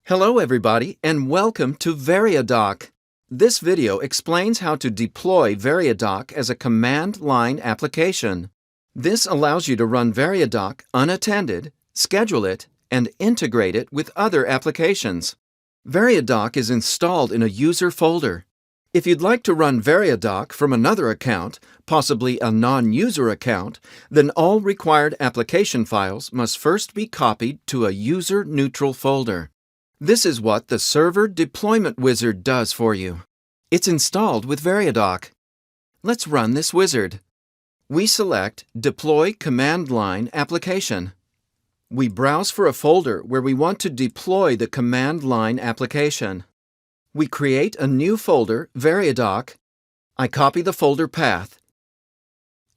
Hello everybody and welcome to variaDoc. This video explains how to deploy variaDoc as a command line application. This allows you to run variaDoc unattended, schedule it, and integrate it with other applications. variaDoc is installed in a user folder. If you'd like to run variaDoc from another account, possibly a non-user account, then all required application files must first be copied to a user-neutral folder. This is what the Server Deployment Wizard does for you. It's installed with variaDoc. Let's run this wizard. We select Deploy Command Line Application. We browse for a folder where we want to deploy the command line application. We create a new folder, variaDoc. I copy the folder path.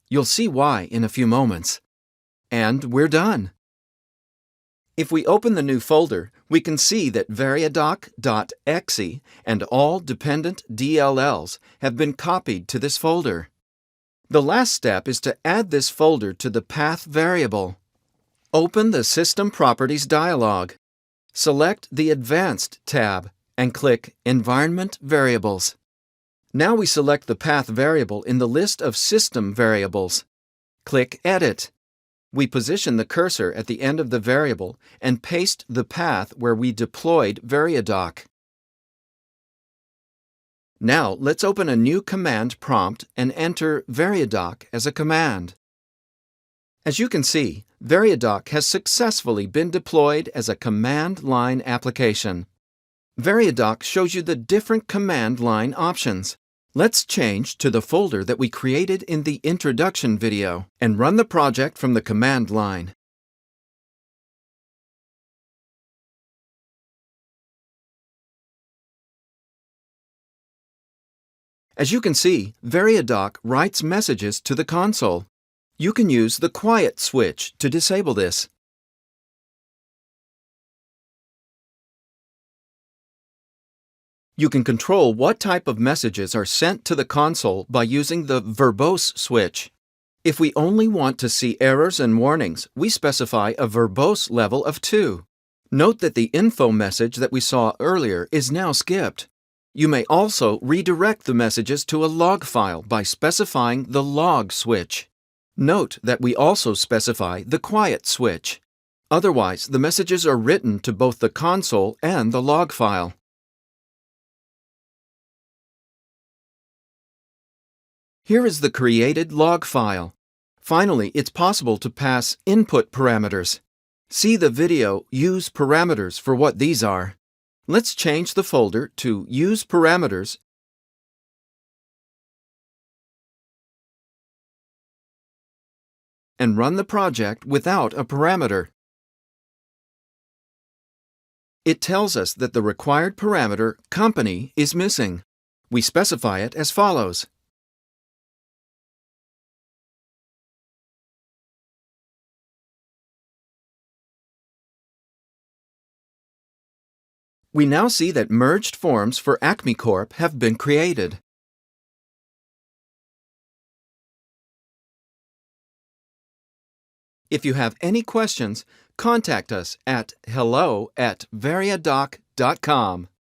You'll see why in a few moments. And we're done. If we open the new folder, we can see that variaDoc.exe and all dependent DLLs have been copied to this folder. The last step is to add this folder to the path variable. Open the System Properties dialog. Select the Advanced tab and click Environment Variables. Now we select the path variable in the list of system variables. Click Edit. We position the cursor at the end of the variable and paste the path where we deployed variaDoc. Now let's open a new command prompt and enter variaDoc as a command. As you can see, variaDoc has successfully been deployed as a command line application. variaDoc shows you the different command line options. Let's change to the folder that we created in the introduction video and run the project from the command line. As you can see, variaDoc writes messages to the console. You can use the quiet switch to disable this. You can control what type of messages are sent to the console by using the verbose switch. If we only want to see errors and warnings, we specify a verbose level of 2. Note that the info message that we saw earlier is now skipped. You may also redirect the messages to a log file by specifying the log switch. Note that we also specify the quiet switch. Otherwise, the messages are written to both the console and the log file. Here is the created log file. Finally, it's possible to pass input parameters. See the video Use Parameters for what these are. Let's change the folder to Use Parameters and run the project without a parameter. It tells us that the required parameter, company, is missing. We specify it as follows. We now see that merged forms for Acme Corp have been created. If you have any questions, contact us at hello@variadoc.com.